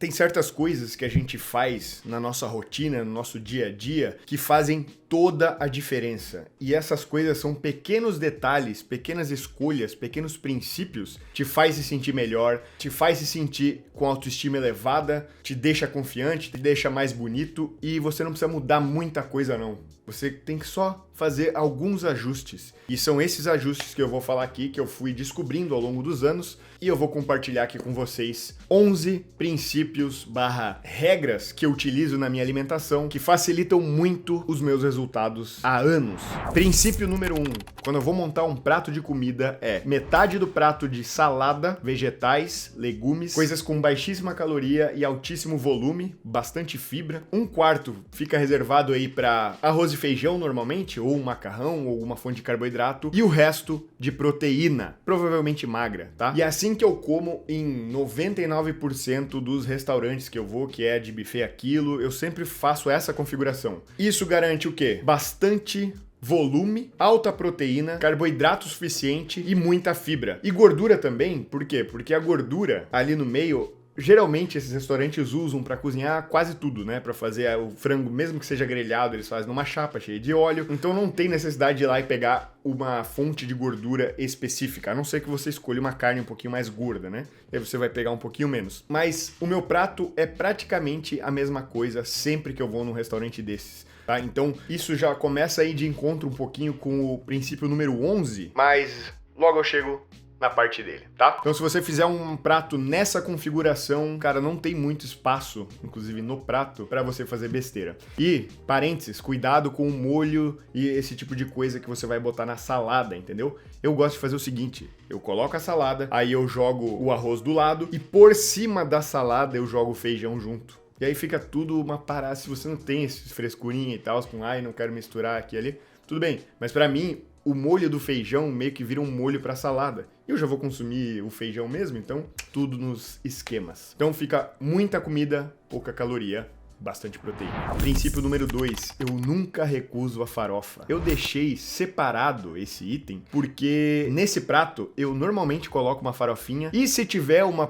Tem certas coisas que a gente faz na nossa rotina, no nosso dia a dia, que fazem toda a diferença. E essas coisas são pequenos detalhes, pequenas escolhas, pequenos princípios, te faz se sentir melhor, te faz se sentir com autoestima elevada, te deixa confiante, te deixa mais bonito e você não precisa mudar muita coisa não. Você tem que só fazer alguns ajustes. E são esses ajustes que eu vou falar aqui, que eu fui descobrindo ao longo dos anos, e eu vou compartilhar aqui com vocês 11 princípios/regras que eu utilizo na minha alimentação, que facilitam muito os meus resultados há anos. Princípio número 1. Quando eu vou montar um prato de comida, é metade do prato de salada, vegetais, legumes, coisas com baixíssima caloria e altíssimo volume, bastante fibra. Um quarto fica reservado aí para arroz e feijão normalmente, ou um macarrão, ou uma fonte de carboidrato, e o resto de proteína, provavelmente magra, tá? E é assim que eu como em 99% dos restaurantes que eu vou, que é de buffet a quilo, eu sempre faço essa configuração. Isso garante o quê? Bastante volume, alta proteína, carboidrato suficiente e muita fibra. E gordura também, por quê? Porque a gordura ali no meio, geralmente esses restaurantes usam para cozinhar quase tudo, né? Para fazer o frango, mesmo que seja grelhado, eles fazem numa chapa cheia de óleo. Então não tem necessidade de ir lá e pegar uma fonte de gordura específica, a não ser que você escolha uma carne um pouquinho mais gorda, né? E aí você vai pegar um pouquinho menos. Mas o meu prato é praticamente a mesma coisa sempre que eu vou num restaurante desses. Tá? Então isso já começa aí de encontro um pouquinho com o princípio número 11, mas logo eu chego na parte dele, tá? Então se você fizer um prato nessa configuração, cara, não tem muito espaço, inclusive no prato, pra você fazer besteira. E, parênteses, cuidado com o molho e esse tipo de coisa que você vai botar na salada, entendeu? Eu gosto de fazer o seguinte, eu coloco a salada, aí eu jogo o arroz do lado e por cima da salada eu jogo o feijão junto. E aí fica tudo uma parada, se você não tem esse frescurinha e tal, com ai, não quero misturar aqui e ali, tudo bem. Mas pra mim, o molho do feijão meio que vira um molho pra salada. Eu já vou consumir o feijão mesmo, então tudo nos esquemas. Então fica muita comida, pouca caloria, bastante proteína. Princípio número 2, eu nunca recuso a farofa. Eu deixei separado esse item porque nesse prato eu normalmente coloco uma farofinha e se tiver uma,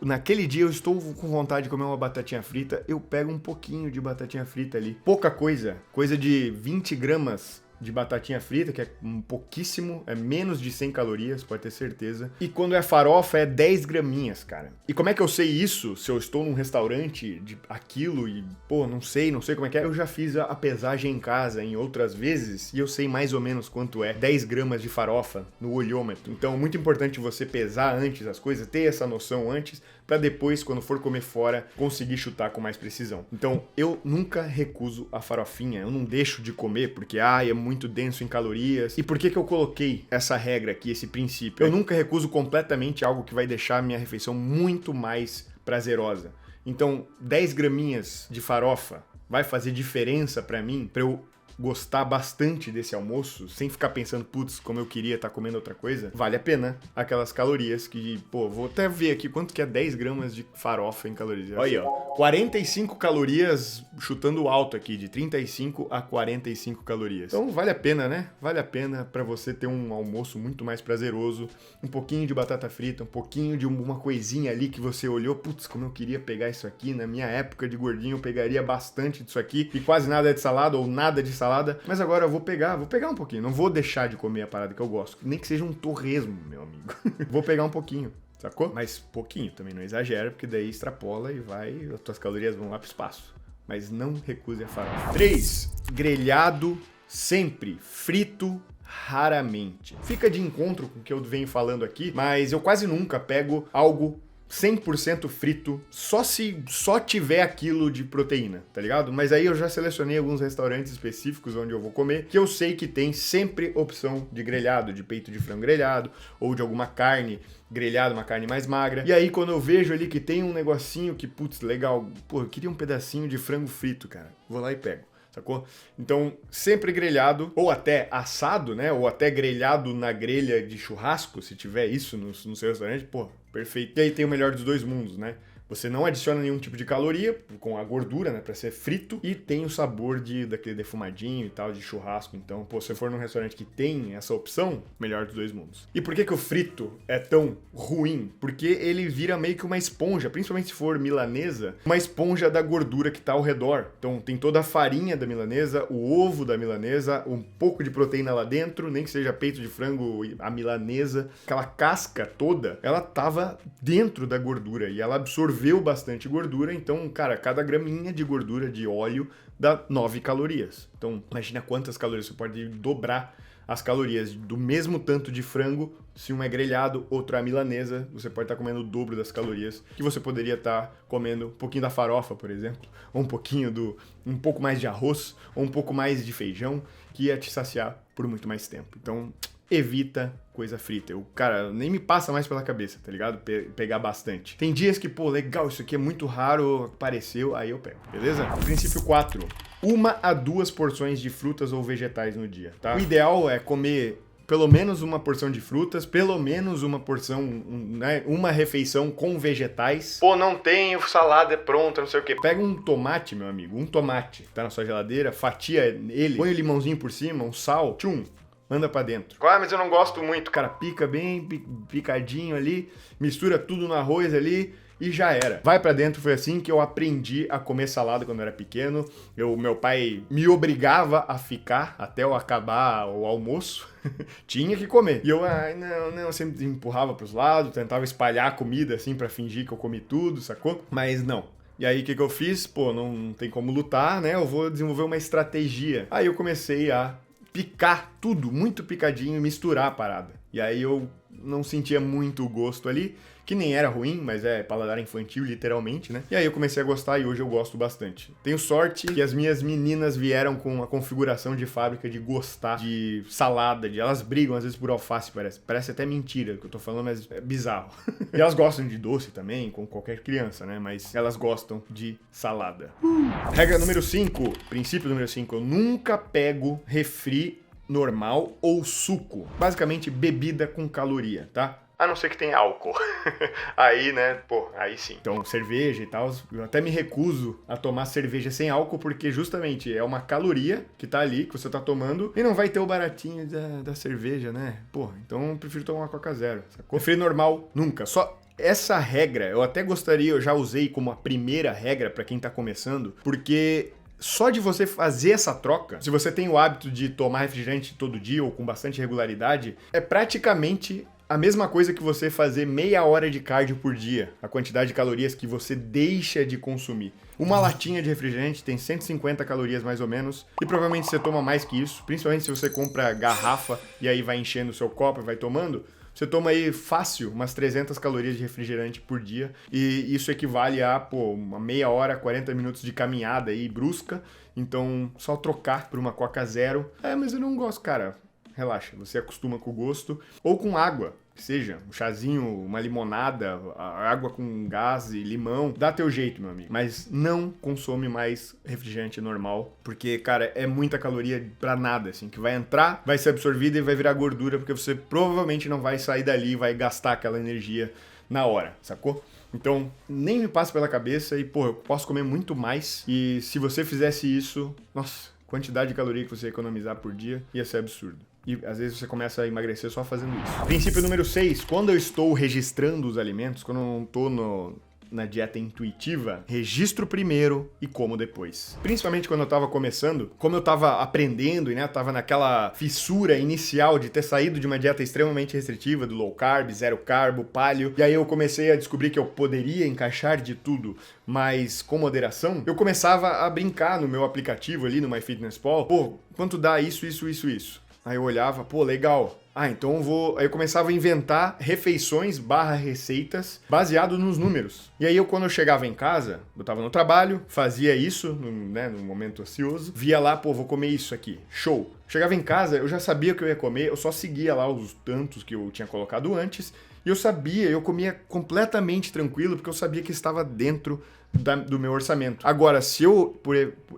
naquele dia eu estou com vontade de comer uma batatinha frita, eu pego um pouquinho de batatinha frita ali. Pouca coisa, coisa de 20 gramas de batatinha frita, que é um pouquíssimo, é menos de 100 calorias, pode ter certeza. E quando é farofa, é 10 graminhas, cara. E como é que eu sei isso? Se eu estou num restaurante de aquilo e, não sei como é que é. Eu já fiz a pesagem em casa em outras vezes e eu sei mais ou menos quanto é 10 gramas de farofa no olhômetro. Então, é muito importante você pesar antes as coisas, ter essa noção antes, para depois, quando for comer fora, conseguir chutar com mais precisão. Então, eu nunca recuso a farofinha, eu não deixo de comer porque, é muito denso em calorias. E por que eu coloquei essa regra aqui, esse princípio? Eu nunca recuso completamente algo que vai deixar a minha refeição muito mais prazerosa. Então, 10 graminhas de farofa vai fazer diferença para mim, para eu gostar bastante desse almoço, sem ficar pensando, como eu queria estar comendo outra coisa, vale a pena aquelas calorias que, vou até ver aqui quanto que é 10 gramas de farofa em calorias. Olha aí, ó, 45 calorias, chutando alto aqui, de 35 a 45 calorias. Então vale a pena, né? Vale a pena pra você ter um almoço muito mais prazeroso, um pouquinho de batata frita, um pouquinho de uma coisinha ali que você olhou, como eu queria pegar isso aqui, na minha época de gordinho eu pegaria bastante disso aqui, e quase nada de salada, ou nada de salada, mas agora eu vou pegar um pouquinho, não vou deixar de comer a parada que eu gosto, nem que seja um torresmo, meu amigo. Vou pegar um pouquinho, sacou? Mas pouquinho, também não exagera, porque daí extrapola e as tuas calorias vão lá pro espaço. Mas não recuse a farofa. 3. Grelhado sempre, frito raramente. Fica de encontro com o que eu venho falando aqui, mas eu quase nunca pego algo 100% frito, só se só tiver aquilo de proteína, tá ligado? Mas aí eu já selecionei alguns restaurantes específicos onde eu vou comer, que eu sei que tem sempre opção de grelhado, de peito de frango grelhado, ou de alguma carne grelhada, uma carne mais magra. E aí quando eu vejo ali que tem um negocinho que, legal, eu queria um pedacinho de frango frito, cara, vou lá e pego. Sacou? Então, sempre grelhado, ou até assado, né? Ou até grelhado na grelha de churrasco, se tiver isso no seu restaurante, perfeito. E aí tem o melhor dos dois mundos, né? Você não adiciona nenhum tipo de caloria com a gordura, né, pra ser frito, e tem o sabor daquele defumadinho e tal, de churrasco. Então, pô, se você for num restaurante que tem essa opção, melhor dos dois mundos. E por que o frito é tão ruim? Porque ele vira meio que uma esponja, principalmente se for milanesa, uma esponja da gordura que tá ao redor. Então, tem toda a farinha da milanesa, o ovo da milanesa, um pouco de proteína lá dentro, nem que seja peito de frango, a milanesa, aquela casca toda, ela tava dentro da gordura e ela absorveu bastante gordura, então, cara, cada graminha de gordura de óleo dá 9 calorias. Então, imagina quantas calorias, você pode dobrar as calorias do mesmo tanto de frango, se um é grelhado, outro é milanesa, você pode estar comendo o dobro das calorias que você poderia estar comendo um pouquinho da farofa, por exemplo, ou um pouco mais de arroz, ou um pouco mais de feijão, que ia te saciar por muito mais tempo. Então, evita coisa frita. Cara, nem me passa mais pela cabeça, tá ligado? Pegar bastante. Tem dias que, pô, legal, isso aqui é muito raro, apareceu, aí eu pego, beleza? Princípio 4. 1 a 2 porções de frutas ou vegetais no dia, tá? O ideal é comer pelo menos uma porção de frutas, pelo menos uma porção, né, uma refeição com vegetais. Pô, não tenho, salada é pronta, não sei o quê. Pega um tomate, meu amigo, um tomate, tá na sua geladeira, fatia ele, põe o limãozinho por cima, um sal, tchum, manda pra dentro. Ah, mas eu não gosto muito. Cara, pica bem picadinho ali, mistura tudo no arroz ali e já era. Vai pra dentro, foi assim que eu aprendi a comer salada quando eu era pequeno. Meu pai me obrigava a ficar até eu acabar o almoço. Tinha que comer. E eu, não, sempre empurrava pros lados, tentava espalhar a comida assim pra fingir que eu comi tudo, sacou? Mas não. E aí, o que eu fiz? Pô, não tem como lutar, né? Eu vou desenvolver uma estratégia. Aí eu comecei a picar tudo, muito picadinho, e misturar a parada. E aí eu não sentia muito o gosto ali, que nem era ruim, mas é paladar infantil, literalmente, né? E aí eu comecei a gostar e hoje eu gosto bastante. Tenho sorte que as minhas meninas vieram com a configuração de fábrica de gostar de salada, elas brigam às vezes por alface, parece. Parece até mentira o que eu tô falando, mas é bizarro. E elas gostam de doce também, com qualquer criança, né? Mas elas gostam de salada. Regra número 5, princípio número 5, eu nunca pego refri normal ou suco. Basicamente, bebida com caloria, tá? A não ser que tenha álcool. Aí, né, pô, aí sim. Então, cerveja e tal, eu até me recuso a tomar cerveja sem álcool, porque justamente é uma caloria que tá ali, que você tá tomando, e não vai ter o baratinho da cerveja, né? Pô, então eu prefiro tomar uma Coca Zero, sacou? Refri normal, nunca. Só essa regra, eu até gostaria, eu já usei como a primeira regra pra quem tá começando, porque só de você fazer essa troca, se você tem o hábito de tomar refrigerante todo dia ou com bastante regularidade, é praticamente a mesma coisa que você fazer meia hora de cardio por dia, a quantidade de calorias que você deixa de consumir. Uma latinha de refrigerante tem 150 calorias mais ou menos, e provavelmente você toma mais que isso, principalmente se você compra garrafa e aí vai enchendo o seu copo e vai tomando. Você toma aí fácil umas 300 calorias de refrigerante por dia, e isso equivale a, pô, uma meia hora, 40 minutos de caminhada aí brusca. Então, só trocar por uma Coca Zero. Mas eu não gosto, cara. Relaxa, você acostuma com o gosto. Ou com água, que seja um chazinho, uma limonada, água com gás e limão. Dá teu jeito, meu amigo. Mas não consome mais refrigerante normal, porque, cara, é muita caloria pra nada, assim, que vai entrar, vai ser absorvida e vai virar gordura, porque você provavelmente não vai sair dali e vai gastar aquela energia na hora, sacou? Então, nem me passa pela cabeça e, pô, eu posso comer muito mais. E se você fizesse isso, nossa, quantidade de caloria que você ia economizar por dia ia ser absurdo. E às vezes você começa a emagrecer só fazendo isso. Princípio número 6. Quando eu estou registrando os alimentos, quando eu não estou na dieta intuitiva, registro primeiro e como depois. Principalmente quando eu tava começando, como eu tava aprendendo e, né, tava naquela fissura inicial de ter saído de uma dieta extremamente restritiva, do low carb, zero carbo, paleo, e aí eu comecei a descobrir que eu poderia encaixar de tudo, mas com moderação, eu começava a brincar no meu aplicativo ali, no MyFitnessPal, pô, quanto dá isso? Aí eu olhava, pô, legal. Então eu vou... Aí eu começava a inventar refeições / receitas baseado nos números. E aí quando eu chegava em casa, eu tava no trabalho, fazia isso, no momento ocioso, via lá, pô, vou comer isso aqui. Show! Chegava em casa, eu já sabia o que eu ia comer, eu só seguia lá os tantos que eu tinha colocado antes E eu sabia, eu comia completamente tranquilo, porque eu sabia que estava dentro do meu orçamento. Agora, se eu,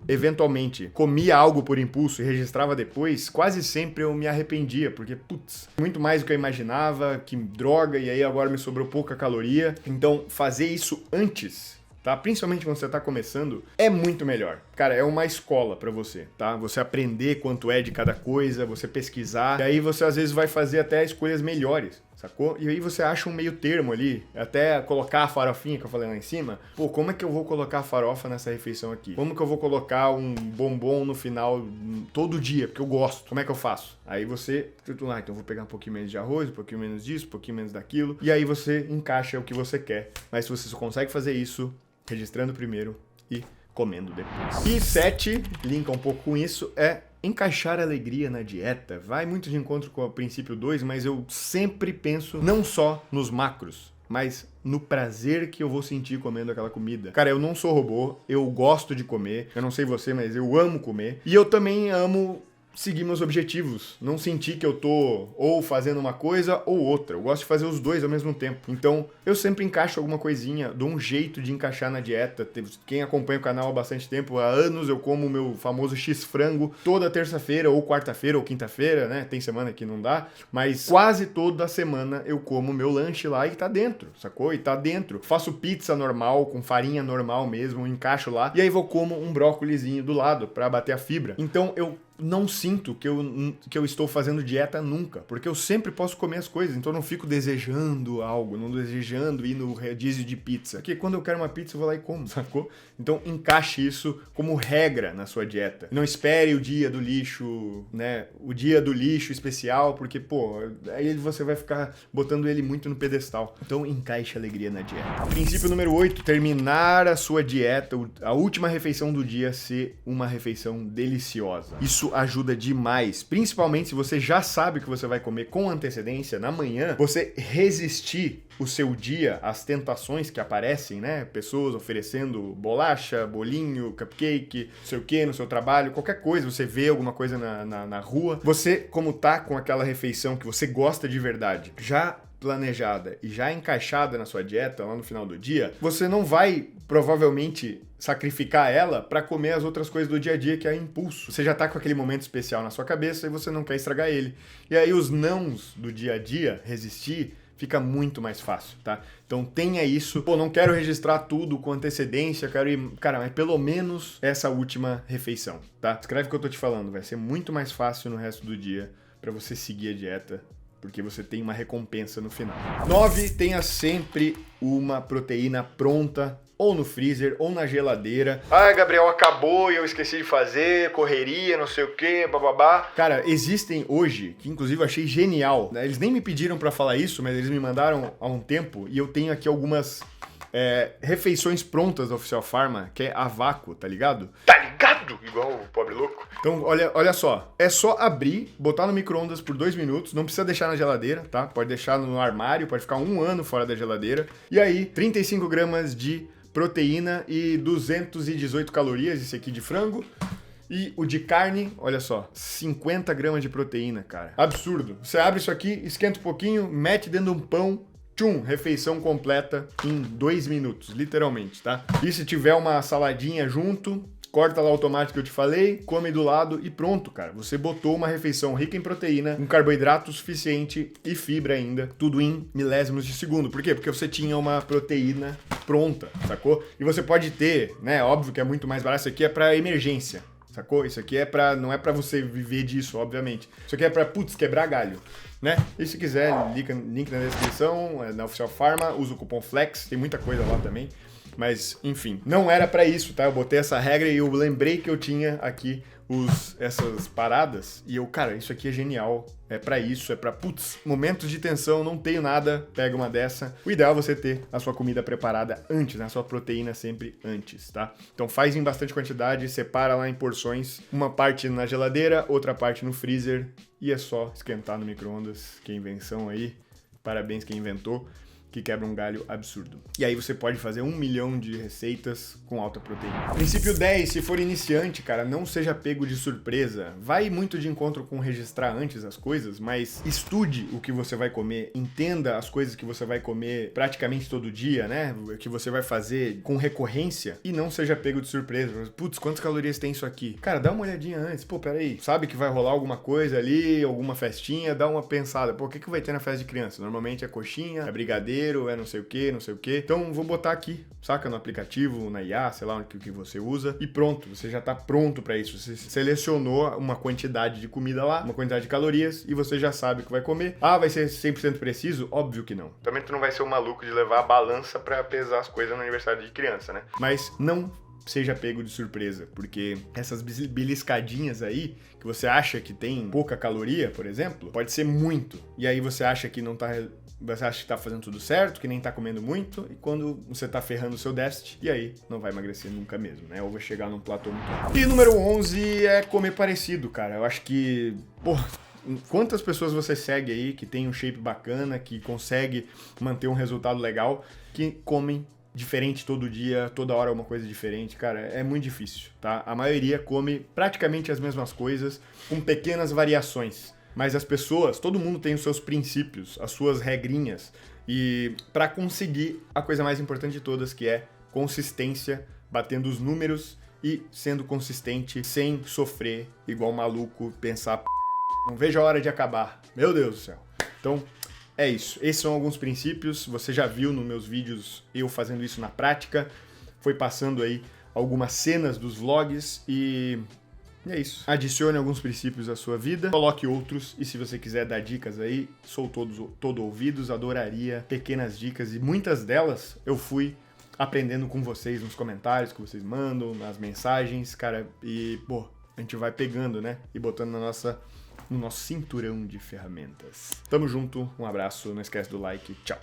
eventualmente, comia algo por impulso e registrava depois, quase sempre eu me arrependia, porque, putz, muito mais do que eu imaginava, que droga, e aí agora me sobrou pouca caloria. Então, fazer isso antes, tá? Principalmente quando você tá começando, é muito melhor. Cara, é uma escola pra você, tá? Você aprender quanto é de cada coisa, você pesquisar, e aí você às vezes vai fazer até escolhas melhores, sacou? E aí você acha um meio termo ali, até colocar a farofinha que eu falei lá em cima. Pô, como é que eu vou colocar a farofa nessa refeição aqui? Como que eu vou colocar um bombom no final todo dia? Porque eu gosto. Como é que eu faço? Aí você, então eu vou pegar um pouquinho menos de arroz, um pouquinho menos disso, um pouquinho menos daquilo, e aí você encaixa o que você quer. Mas se você só consegue fazer isso registrando primeiro e comendo depois. E 7, linka um pouco com isso, é encaixar alegria na dieta. Vai muito de encontro com o princípio 2, mas eu sempre penso não só nos macros, mas no prazer que eu vou sentir comendo aquela comida. Cara, eu não sou robô, eu gosto de comer, eu não sei você, mas eu amo comer. E eu também amo seguir meus objetivos, não sentir que eu tô ou fazendo uma coisa ou outra. Eu gosto de fazer os dois ao mesmo tempo. Então, eu sempre encaixo alguma coisinha, dou um jeito de encaixar na dieta. Quem acompanha o canal há bastante tempo, há anos, eu como o meu famoso X-frango toda terça-feira, ou quarta-feira, ou quinta-feira, né? Tem semana que não dá, mas quase toda semana eu como o meu lanche lá e tá dentro, sacou? E tá dentro. Faço pizza normal, com farinha normal mesmo, encaixo lá, e aí vou como um brócolizinho do lado pra bater a fibra. Então, eu não sinto que eu estou fazendo dieta nunca, porque eu sempre posso comer as coisas, então eu não fico desejando algo, não desejando ir no rodízio de pizza, porque quando eu quero uma pizza eu vou lá e como, sacou? Então encaixe isso como regra na sua dieta. Não espere o dia do lixo, né, o dia do lixo especial, porque, pô, aí você vai ficar botando ele muito no pedestal. Então encaixe a alegria na dieta. Princípio número 8, terminar a sua dieta, a última refeição do dia ser uma refeição deliciosa. Isso ajuda demais, principalmente se você já sabe o que você vai comer com antecedência na manhã, você resistir o seu dia às tentações que aparecem, né? Pessoas oferecendo bolacha, bolinho, cupcake, não sei o que, no seu trabalho, qualquer coisa, você vê alguma coisa na rua. Você, como tá com aquela refeição que você gosta de verdade, já planejada e já encaixada na sua dieta lá no final do dia, você não vai provavelmente sacrificar ela para comer as outras coisas do dia a dia, que é impulso. Você já tá com aquele momento especial na sua cabeça e você não quer estragar ele. E aí os nãos do dia a dia, resistir, fica muito mais fácil, tá? Então tenha isso. Pô, não quero registrar tudo com antecedência, quero ir... Cara, mas pelo menos essa última refeição, tá? Escreve o que eu tô te falando, vai ser muito mais fácil no resto do dia para você seguir a dieta, porque você tem uma recompensa no final. 9, tenha sempre uma proteína pronta, ou no freezer, ou na geladeira. Ah, Gabriel, acabou e eu esqueci de fazer, correria, não sei o que, bababá. Cara, existem hoje, que inclusive eu achei genial, né? Eles nem me pediram pra falar isso, mas eles me mandaram há um tempo, e eu tenho aqui algumas refeições prontas da Oficial Pharma, que é a vácuo, tá ligado? Tá ligado? Igual o pobre louco. Então, olha só. É só abrir, botar no micro-ondas por 2 minutos. Não precisa deixar na geladeira, tá? Pode deixar no armário, pode ficar 1 ano fora da geladeira. E aí, 35 gramas de proteína e 218 calorias, esse aqui de frango. E o de carne, olha só, 50 gramas de proteína, cara. Absurdo. Você abre isso aqui, esquenta um pouquinho, mete dentro de um pão, tchum, refeição completa em 2 minutos, literalmente, tá? E se tiver uma saladinha junto, corta lá o tomate que eu te falei, come do lado e pronto, cara. Você botou uma refeição rica em proteína, um carboidrato suficiente e fibra ainda, tudo em milésimos de segundo. Por quê? Porque você tinha uma proteína pronta, sacou? E você pode ter, né, óbvio que é muito mais barato, isso aqui é pra emergência, sacou? Isso aqui não é pra você viver disso, obviamente. Isso aqui é pra, quebrar galho, né? E se quiser, link na descrição, na Oficial Pharma, usa o cupom FLEX, tem muita coisa lá também. Mas, enfim, não era pra isso, tá? Eu botei essa regra e eu lembrei que eu tinha aqui essas paradas. E eu, cara, isso aqui é genial. É pra isso, é pra, momentos de tensão, não tenho nada, pega uma dessa. O ideal é você ter a sua comida preparada antes, né? A sua proteína sempre antes, tá? Então faz em bastante quantidade, separa lá em porções. Uma parte na geladeira, outra parte no freezer. E é só esquentar no micro-ondas. Que invenção aí. Parabéns quem inventou. que quebra um galho absurdo. E aí você pode fazer 1 milhão de receitas com alta proteína. Princípio 10, se for iniciante, cara, não seja pego de surpresa. Vai muito de encontro com registrar antes as coisas, mas estude o que você vai comer, entenda as coisas que você vai comer praticamente todo dia, né? Que você vai fazer com recorrência e não seja pego de surpresa. Putz, quantas calorias tem isso aqui? Cara, dá uma olhadinha antes. Pô, peraí, sabe que vai rolar alguma coisa ali, alguma festinha, dá uma pensada. Pô, o que vai ter na festa de criança? Normalmente é coxinha, é brigadeiro, é não sei o que, não sei o que. Então, vou botar aqui, saca? No aplicativo, na IA, sei lá o que você usa. E pronto, você já tá pronto pra isso. Você selecionou uma quantidade de comida lá, uma quantidade de calorias, e você já sabe o que vai comer. Ah, vai ser 100% preciso? Óbvio que não. Também tu não vai ser um maluco de levar a balança pra pesar as coisas no aniversário de criança, né? Mas não seja pego de surpresa, porque essas beliscadinhas aí, que você acha que tem pouca caloria, por exemplo, pode ser muito. E aí você acha que não tá... Você acha que tá fazendo tudo certo, que nem tá comendo muito, e quando você tá ferrando o seu déficit, e aí não vai emagrecer nunca mesmo, né? Ou vai chegar num platô muito alto. E número 11 é comer parecido, cara. Eu acho que... Porra, quantas pessoas você segue aí que tem um shape bacana, que consegue manter um resultado legal, que comem diferente todo dia, toda hora uma coisa diferente, cara, é muito difícil, tá? A maioria come praticamente as mesmas coisas, com pequenas variações. Mas as pessoas, todo mundo tem os seus princípios, as suas regrinhas, e para conseguir a coisa mais importante de todas, que é consistência, batendo os números e sendo consistente, sem sofrer igual maluco, pensar, não vejo a hora de acabar, meu Deus do céu. Então, é isso. Esses são alguns princípios, você já viu nos meus vídeos eu fazendo isso na prática, foi passando aí algumas cenas dos vlogs e é isso. Adicione alguns princípios à sua vida, coloque outros e se você quiser dar dicas aí, sou todo ouvidos, adoraria pequenas dicas e muitas delas eu fui aprendendo com vocês nos comentários que vocês mandam, nas mensagens, cara, e pô, a gente vai pegando, né, e botando no nosso cinturão de ferramentas. Tamo junto, um abraço, não esquece do like, tchau!